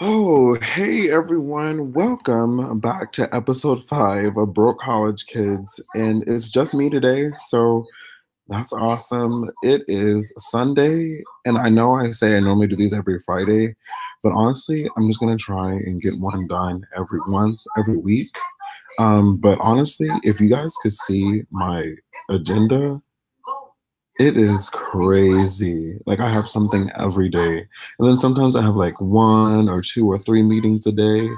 Oh, hey everyone. Welcome back to episode 5 of Broke College Kids. And it's just me today, so that's awesome. It is Sunday, and I know I say I normally do these every Friday, but honestly, I'm just gonna try and get one done every week. But honestly, if you guys could see my agenda, it is crazy. Like I have something every day. And then sometimes I have like one or two or three meetings a day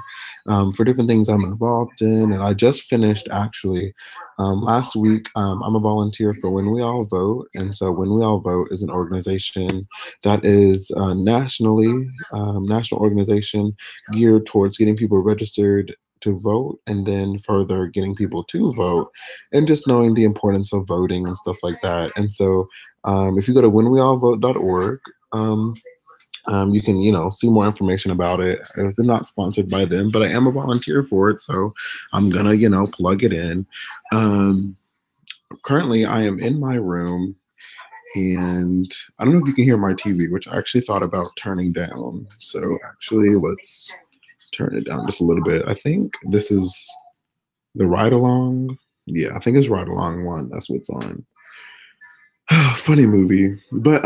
for different things I'm involved in. And I just finished actually last week. I'm a volunteer for When We All Vote. And so When We All Vote is an organization that is national organization geared towards getting people registered to vote and then further getting people to vote and just knowing the importance of voting and stuff like that. And so if you go to whenweallvote.org, you can, see more information about it. They're not sponsored by them, but I am a volunteer for it, so I'm gonna, plug it in. Um, Currently, I am in my room, and I don't know if you can hear my TV, which I actually thought about turning down. So actually, let's turn it down just a little bit. I think this is the ride along. Yeah, I think it's ride along one. That's what's on. Funny movie. But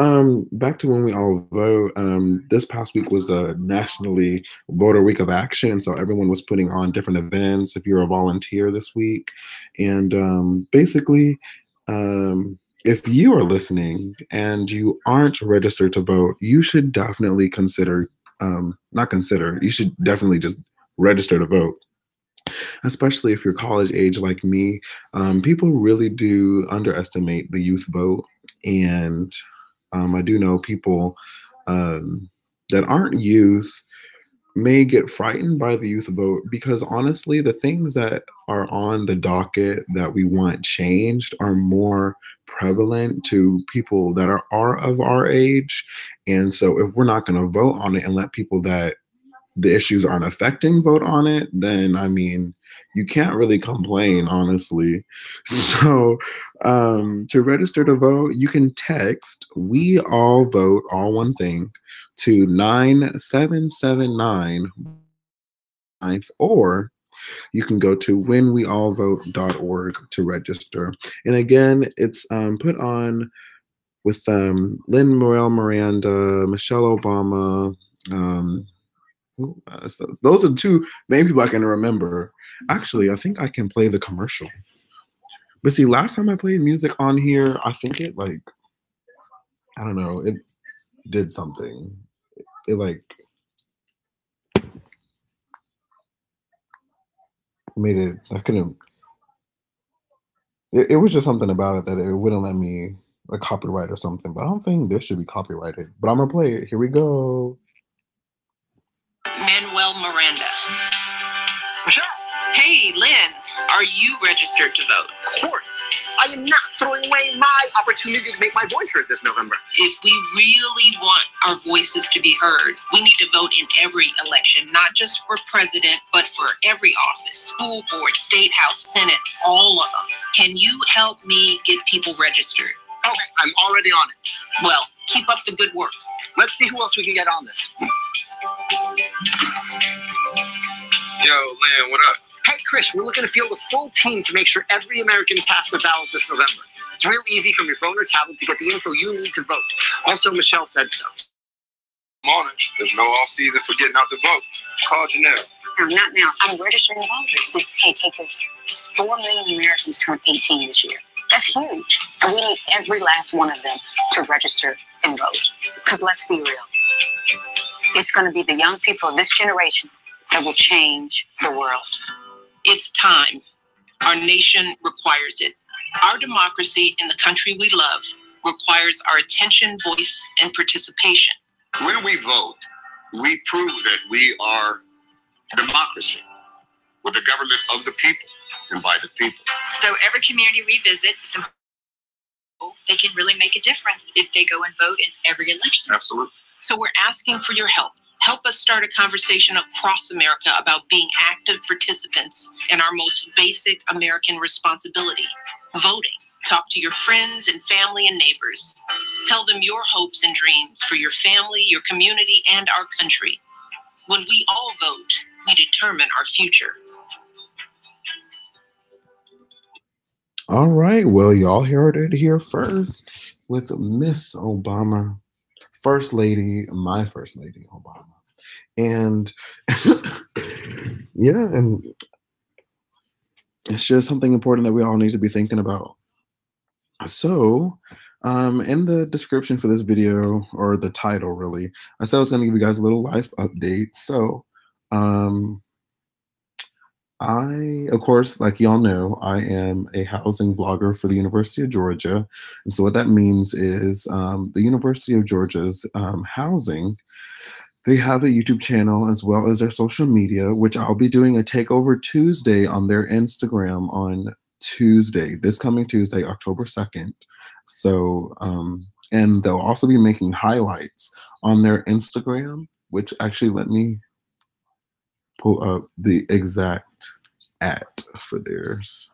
back to When We All Vote. This past week was the nationally voter week of action. So everyone was putting on different events if you're a volunteer this week. And basically, if you are listening and you aren't registered to vote, you should definitely consider, not consider, you should definitely just register to vote, especially if you're college age like me. People really do underestimate the youth vote. And I do know people um, that aren't youth may get frightened by the youth vote because honestly, the things that are on the docket that we want changed are more prevalent to people that are of our age. And so if we're not going to vote on it and let people that the issues aren't affecting vote on it, then I mean, you can't really complain, honestly. So, to register to vote, you can text "We All Vote," all one thing, to 9779, or you can go to whenweallvote.org to register. And again, it's put on with Lynn Morel Miranda, Michelle Obama. So those are the two main people I can remember. Actually, I think I can play the commercial. But see, last time I played music on here, I think it like I don't know, it did something. It like made it. I couldn't. It was just something about it that it wouldn't let me like copyright or something. But I don't think this should be copyrighted. But I'm gonna play it. Here we go. Manuel Miranda. Michelle. Hey, Lynn, are you registered to vote? Of course. I am not throwing away my opportunity to make my voice heard this November. If we really want our voices to be heard, we need to vote in every election, not just for president, but for every office, school board, state house, senate, all of them. Can you help me get people registered? Okay, I'm already on it. Well, keep up the good work. Let's see who else we can get on this. Yo, Lynn, what up? Hey, Chris, we're looking to field a full team to make sure every American casts the ballot this November. It's real easy from your phone or tablet to get the info you need to vote. Also, Michelle said so. I'm on it. There's no off season for getting out to vote. Call Janelle. No, not now. I'm registering voters. Hey, take this. 4 million Americans turn 18 this year. That's huge. And we need every last one of them to register and vote. Because let's be real. It's going to be the young people of this generation that will change the world. It's time. Our nation requires it. Our democracy in the country we love requires our attention, voice, and participation. When we vote, we prove that we are a democracy with a government of the people and by the people. So every community we visit, they can really make a difference if they go and vote in every election. Absolutely. So we're asking for your help. Help us start a conversation across America about being active participants in our most basic American responsibility, voting. Talk to your friends and family and neighbors. Tell them your hopes and dreams for your family, your community, and our country. When we all vote, we determine our future. All right, well, y'all heard it here first with Miss Obama, First Lady, my First Lady Obama. And yeah, and it's just something important that we all need to be thinking about. So, in the description for this video, or the title really, I said I was going to give you guys a little life update. So, of course, like y'all know, I am a housing blogger for the University of Georgia. And so what that means is the University of Georgia's housing, they have a YouTube channel as well as their social media, which I'll be doing a Takeover Tuesday on their Instagram on Tuesday, this coming Tuesday, October 2nd. So, and they'll also be making highlights on their Instagram, which actually let me pull up the exact for theirs.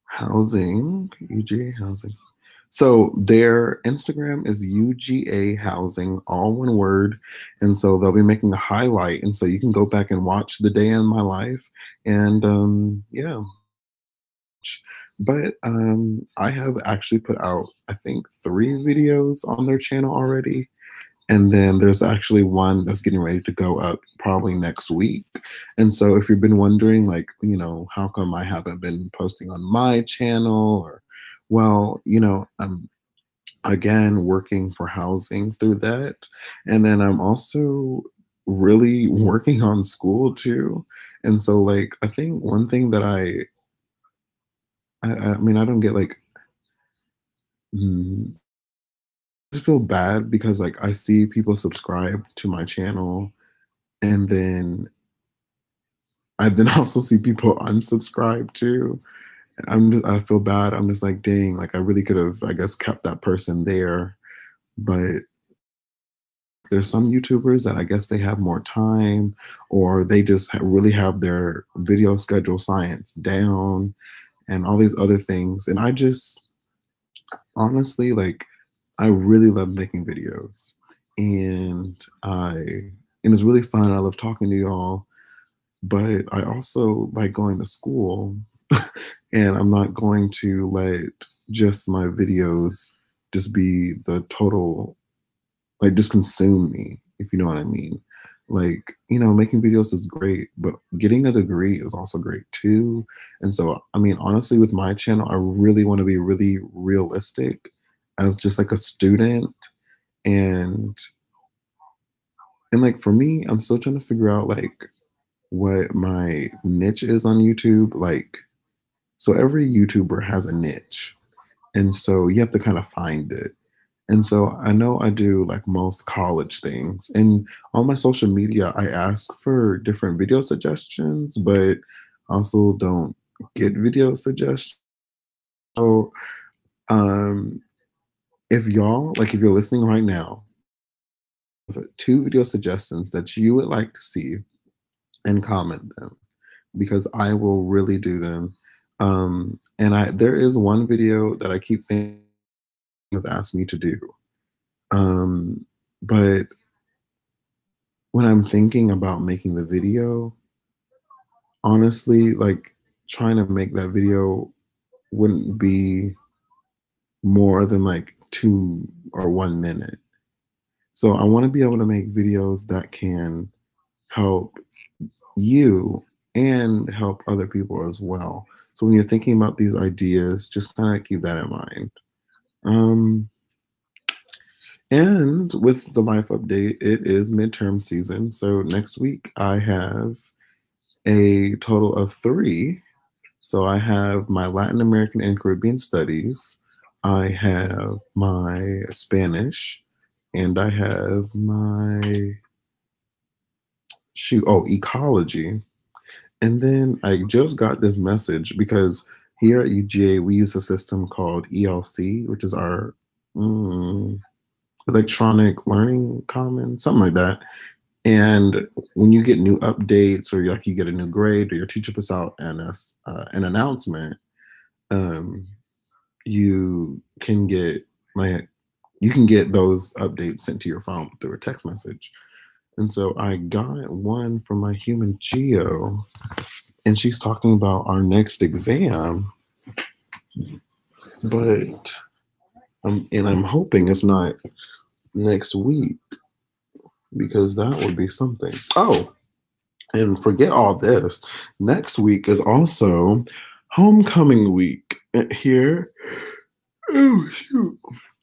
Housing, UGA Housing. So their Instagram is UGA Housing, all one word. And so they'll be making a highlight. And so you can go back and watch the day in my life. And yeah. But I have actually put out, I think, 3 videos on their channel already. And then there's actually one that's getting ready to go up probably next week. And so if you've been wondering, like, you know, how come I haven't been posting on my channel, or, well, you know, I'm again working for housing through that. And then I'm also really working on school too. And so, like, I think one thing that I mean, I don't get like, I just feel bad because like I see people subscribe to my channel, and then I then also see people unsubscribe too. I feel bad. I'm just like, dang, like I really could have, I guess, kept that person there. But there's some YouTubers that I guess they have more time, or they just really have their video schedule science down and all these other things. And I just honestly, like, I really love making videos, and it's really fun. I love talking to y'all, but I also like going to school, and I'm not going to let just my videos just be the total, like, just consume me, if you know what I mean. Like, you know, making videos is great, but getting a degree is also great too. And so, I mean, honestly, with my channel, I really want to be really realistic as just like a student. And like for me, I'm still trying to figure out like what my niche is on YouTube. Like, so every YouTuber has a niche. And so you have to kind of find it. And so I know I do like most college things. And on my social media, I ask for different video suggestions, but also don't get video suggestions. So if y'all, like if you're listening right now, 2 video suggestions that you would like to see, and comment them, because I will really do them. And there is one video that I keep thinking has asked me to do. But when I'm thinking about making the video, honestly, like trying to make that video wouldn't be more than like 2 or 1 minute. So I want to be able to make videos that can help you and help other people as well. So when you're thinking about these ideas, just kind of keep that in mind. And with the life update, it is midterm season. So next week I have a total of 3. So I have my Latin American and Caribbean Studies, I have my Spanish, and I have my ecology. And then I just got this message because here at UGA we use a system called ELC, which is our electronic learning commons, something like that. And when you get new updates, or like you get a new grade, or your teacher puts out an announcement, you can get those updates sent to your phone through a text message. And so I got one from my human geo, and she's talking about our next exam, but I'm hoping it's not next week, because that would be something. Oh, and forget all this. Next week is also homecoming week here. Oh, shoot.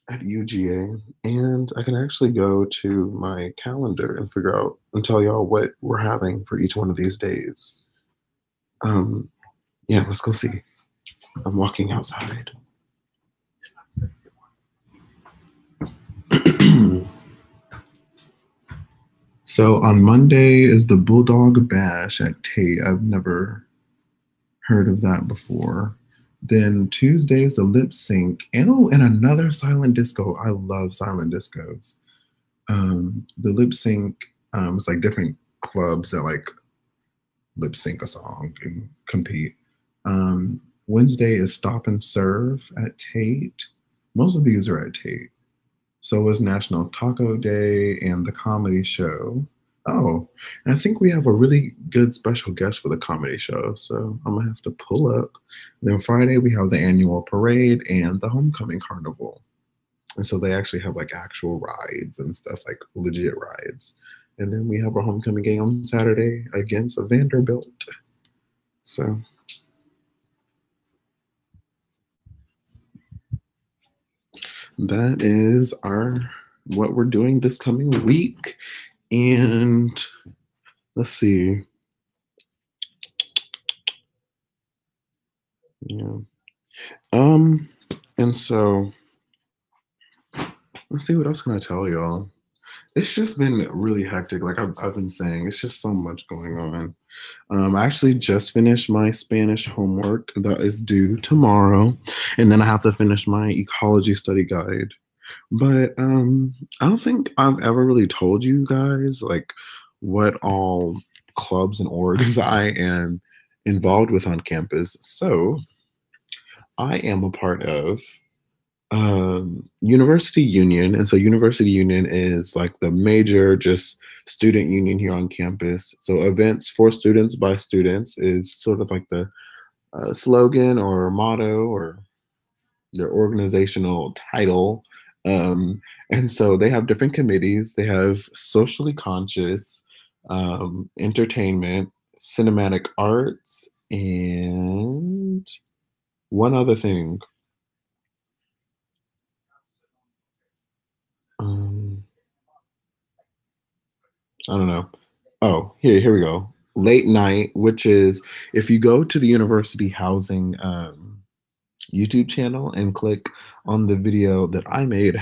At UGA. And I can actually go to my calendar and figure out and tell y'all what we're having for each one of these days. Yeah, let's go see. I'm walking outside. So on Monday is the Bulldog Bash at Tate. I've never heard of that before. Then Tuesday is the lip sync. Oh, and another silent disco. I love silent discos. The lip sync, it's like different clubs that like lip sync a song and compete. Wednesday is Stop and Serve at Tate. Most of these are at Tate. So is National Taco Day and the comedy show. Oh, and I think we have a really good special guest for the comedy show. So I'm gonna have to pull up. Then Friday we have the annual parade and the homecoming carnival. And so they actually have like actual rides and stuff, like legit rides. And then we have our homecoming game on Saturday against Vanderbilt. So that is what we're doing this coming week. And let's see. Yeah. And so let's see, what else can I tell y'all? It's just been really hectic. Like I've been saying, it's just so much going on. I actually just finished my Spanish homework that is due tomorrow, and then I have to finish my ecology study guide. But I don't think I've ever really told you guys like what all clubs and orgs I am involved with on campus. So I am a part of University Union. And so University Union is like the major just student union here on campus. So events for students by students is sort of like the slogan or motto or their organizational title. And so they have different committees. They have socially conscious, entertainment, cinematic arts, and one other thing. I don't know. Oh, here we go. Late night, which is if you go to the university housing YouTube channel and click on the video that I made,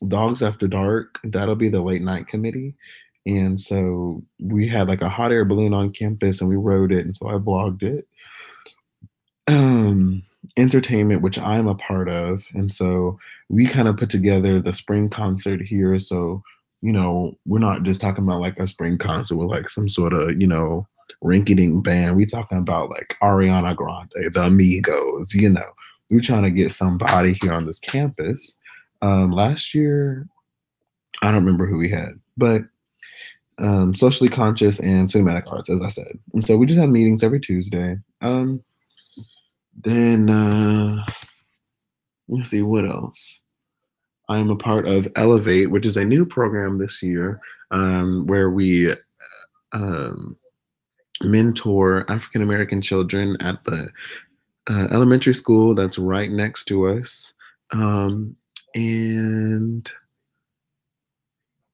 Dogs After Dark, that'll be the late night committee. And so we had like a hot air balloon on campus and we rode it. And so I vlogged it. Entertainment, which I'm a part of. And so we kind of put together the spring concert here. So, we're not just talking about like a spring concert with like some sort of, rinky-dink band. We talking about like Ariana Grande, the Amigos, we're trying to get somebody here on this campus. Last year, I don't remember who we had, but socially conscious and cinematic arts, as I said. And so we just have meetings every Tuesday. Then let's see what else. I'm a part of Elevate, which is a new program this year where we mentor African American children at the elementary school that's right next to us. And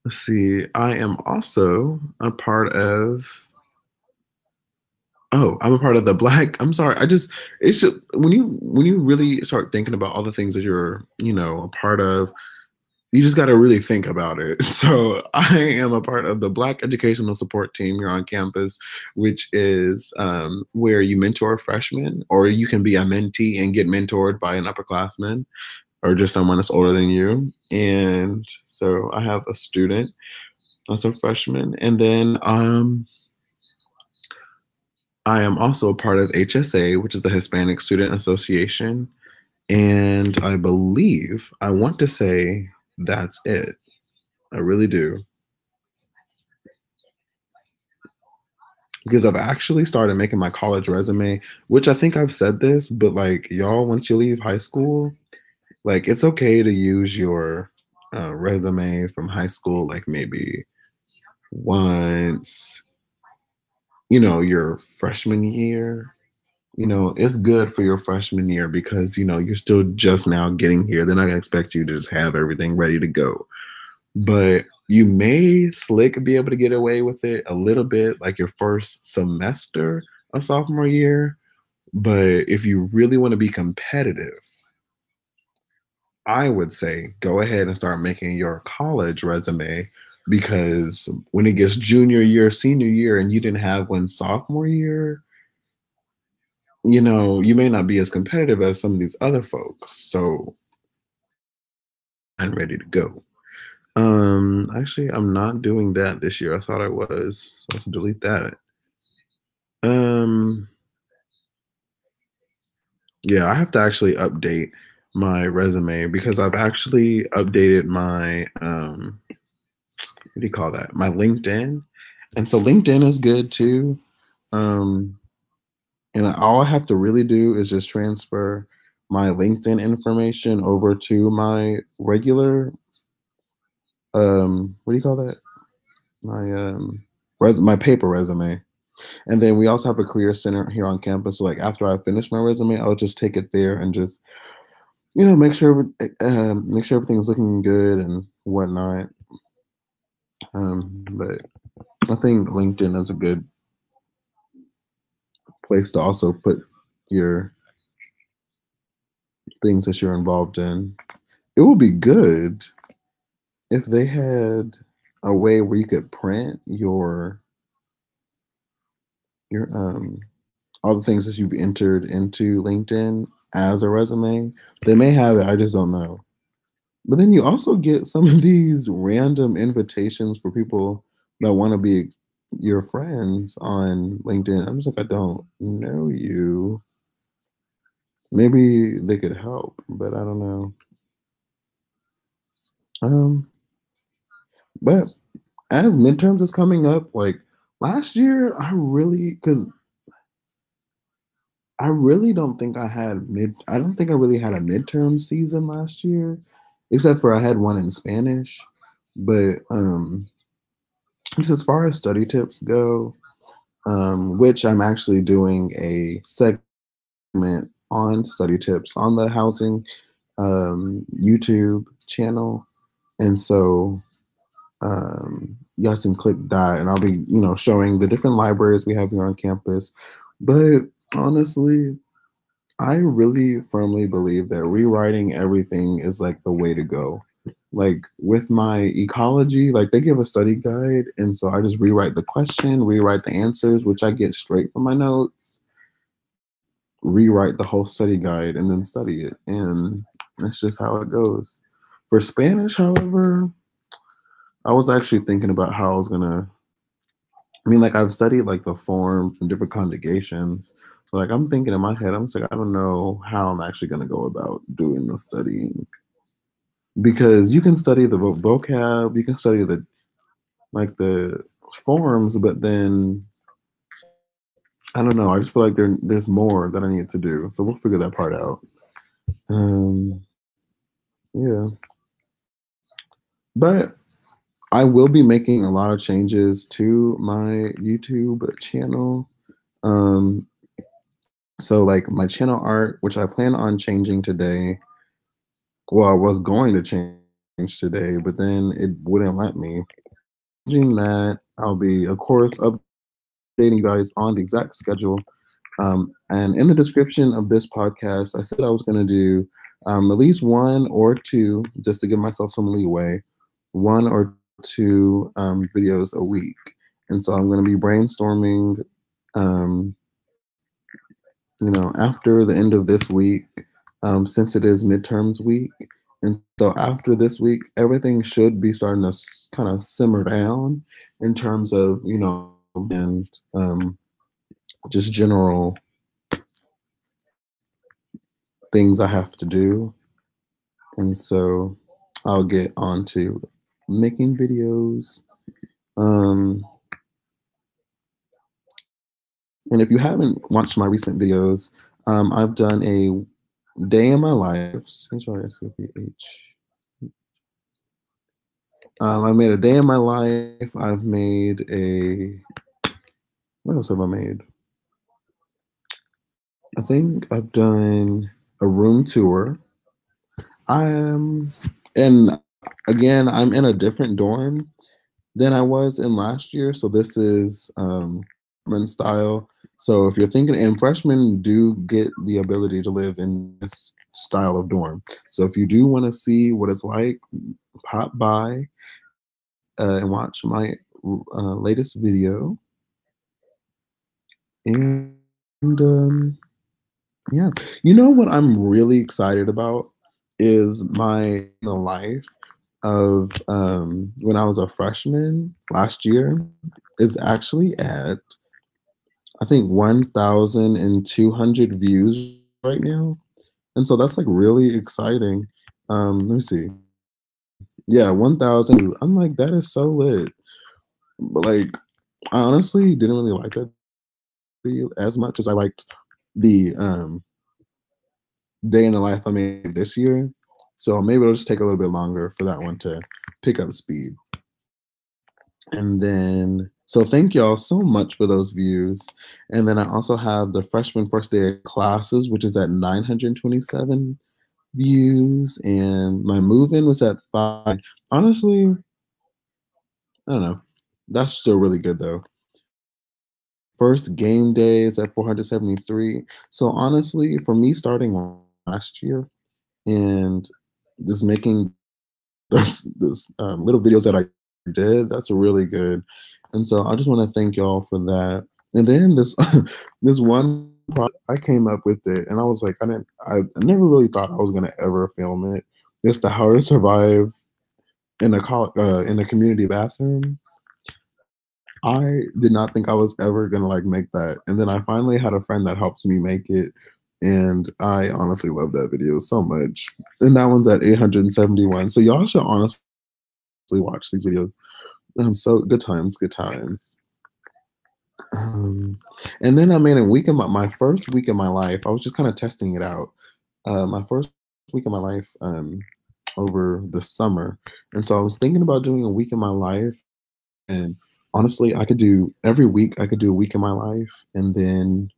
let's see, I am also a part of. Oh, I'm a part of the Black. I'm sorry. It's just when you really start thinking about all the things that you're, a part of, you just got to really think about it. So I am a part of the Black Educational Support Team here on campus, which is where you mentor freshmen, or you can be a mentee and get mentored by an upperclassman or just someone that's older than you. And so I have a student that's a freshman, and then I am also a part of HSA, which is the Hispanic Student Association. And I want to say that's it. I really do. Because I've actually started making my college resume, which I think I've said this, but like y'all, once you leave high school, like it's okay to use your resume from high school, like maybe once, your freshman year. It's good for your freshman year because, you're still just now getting here. They're not gonna expect you to just have everything ready to go. But you may slick be able to get away with it a little bit, like your first semester of sophomore year. But if you really want to be competitive, I would say go ahead and start making your college resume because when it gets junior year, senior year, and you didn't have one sophomore year, you may not be as competitive as some of these other folks. So I'm ready to go. Actually, I'm not doing that this year. I thought I was. So let's delete that. Um, yeah, I have to actually update my resume because I've actually updated my what do you call that? My LinkedIn. And so LinkedIn is good too. Um, and all I have to really do is just transfer my LinkedIn information over to my regular what do you call that? My my paper resume. And then we also have a career center here on campus. So like after I finish my resume, I'll just take it there and just make sure everything's looking good and whatnot. But I think LinkedIn is a good place to also put your things that you're involved in. It would be good if they had a way where you could print your all the things that you've entered into LinkedIn as a resume. They may have it, I just don't know. But then you also get some of these random invitations for people that want to be your friends on LinkedIn. I'm just like, I don't know you. Maybe they could help, but I don't know. Um, but as midterms is coming up, like last year, because I really don't think I don't think I really had a midterm season last year, except for I had one in Spanish. But just as far as study tips go, which I'm actually doing a segment on study tips on the housing YouTube channel. And so you guys can click that and I'll be, showing the different libraries we have here on campus. But honestly, I really firmly believe that rewriting everything is like the way to go. Like with my ecology, like they give a study guide, and so I just rewrite the question, rewrite the answers, which I get straight from my notes, rewrite the whole study guide, and then study it. And that's just how it goes. For Spanish, however, I was actually thinking about how I was gonna like I've studied like the forms and different conjugations. But like I'm thinking in my head, I'm just like, I don't know how I'm actually gonna go about doing the studying. Because you can study the vocab, you can study the forms, but then I don't know. I just feel like there's more that I need to do. So we'll figure that part out. Um, yeah. But I will be making a lot of changes to my YouTube channel. Um, so like my channel art, which I plan on changing today. Well, I was going to change today, but then it wouldn't let me. Changing that, I'll be, of course, updating you guys on the exact schedule. And in the description of this podcast, I said I was going to do at least one or two, just to give myself some leeway, one or two videos a week. And so I'm going to be brainstorming, um, after the end of this week, since it is midterms week. And so after this week, everything should be starting to kind of simmer down in terms of, and just general things I have to do. And so I'll get on to making videos. Um, and if you haven't watched my recent videos, I've done a day in my life. I made a day in my life. I've made a, what else have I made? I think I've done a room tour. And again, I'm in a different dorm than I was in last year. So this is freshman style. So if you're thinking, and freshmen do get the ability to live in this style of dorm. So if you do want to see what it's like, pop by and watch my latest video. And yeah, you know what I'm really excited about is my the life of when I was a freshman last year is actually at I think 1,200 views right now, and so that's like really exciting. Let me see. Yeah, 1,000. I'm like that is so lit. But like I honestly didn't really like that video as much as I liked the day in the life I made this year. So maybe it'll just take a little bit longer for that one to pick up speed. And then, so thank y'all so much for those views. And then I also have the freshman first day of classes, which is at 927 views. And my move-in was at 5. Honestly, I don't know. That's still really good though. First game day is at 473. So honestly, for me starting last year and just making this little videos that I did, that's really good. And so I just want to thank y'all for that. And then this this one I came up with it, and I was like, I never really thought I was gonna ever film it. It's the how to survive in a community bathroom. I did not think I was ever gonna like make that, and then I finally had a friend that helped me make it, and I honestly love that video so much. And that one's at 871. So y'all should honestly watch these videos. So good times, good times. Um, and then I made a week of my first week of my life. I was just kind of testing it out. My first week of my life over the summer, and so I was thinking about doing a week of my life. And honestly, I could do every week. I could do a week of my life, and then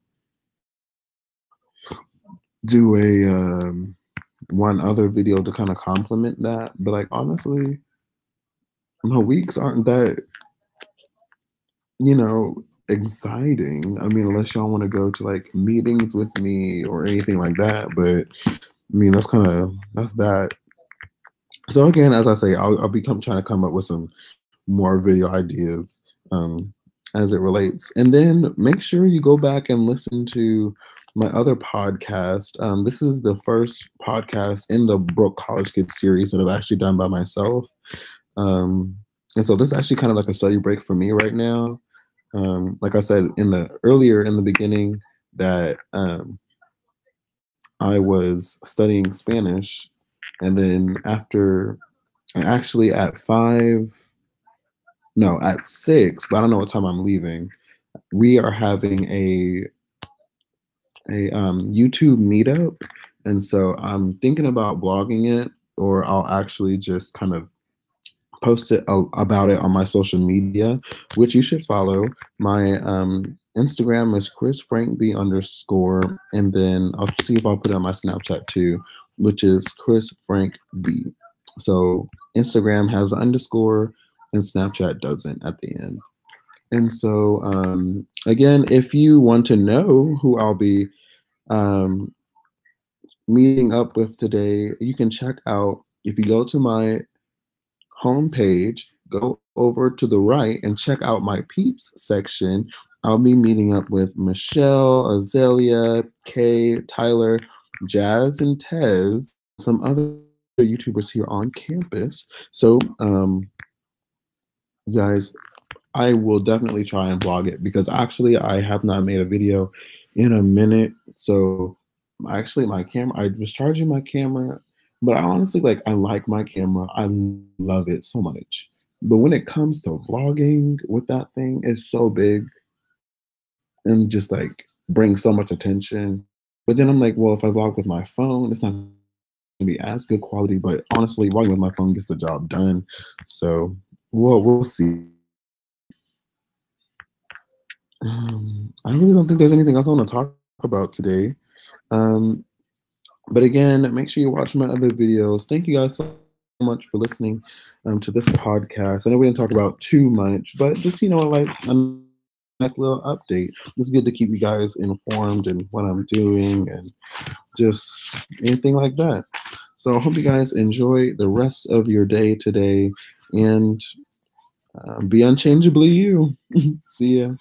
do a one other video to kind of complement that. But like honestly, my weeks aren't that exciting. I mean, unless y'all want to go to like meetings with me or anything like that. But I mean, that's that. So again, as I say, I'll be trying to come up with some more video ideas as it relates. And then make sure you go back and listen to my other podcast. This is the first podcast in the Broke College Kids series that I've actually done by myself. And so this is actually kind of like a study break for me right now. Like I said earlier in the beginning that I was studying Spanish, and then after actually at 5, no, at 6, but I don't know what time I'm leaving. We are having a YouTube meetup, and so I'm thinking about blogging it, or I'll actually just kind of post about it on my social media, which you should follow. My Instagram is chrisfrankb_, and then I'll see if I'll put it on my Snapchat too, which is chrisfrankb. So Instagram has an underscore, and Snapchat doesn't at the end. And so again, if you want to know who I'll be um, meeting up with today, you can check out, if you go to my homepage, go over to the right and check out my peeps section. I'll be meeting up with Michelle, Azalea, Kay, Tyler, Jazz, and Tez, some other YouTubers here on campus. So, you guys, I will definitely try and vlog it because actually I have not made a video in a minute. So actually my camera, I was charging my camera, but I honestly I like my camera. I love it so much. But when it comes to vlogging with that thing, it's so big and just brings so much attention. But then I'm like, well, if I vlog with my phone, it's not gonna be as good quality. But honestly, vlogging with my phone gets the job done. So we'll see. I really don't think there's anything else I want to talk about today. Um, but again, make sure you watch my other videos. Thank you guys so much for listening to this podcast. I know we didn't talk about too much, but just like a nice little update. It's good to keep you guys informed and what I'm doing and just anything like that. So I hope you guys enjoy the rest of your day today and be unchangeably you. See ya.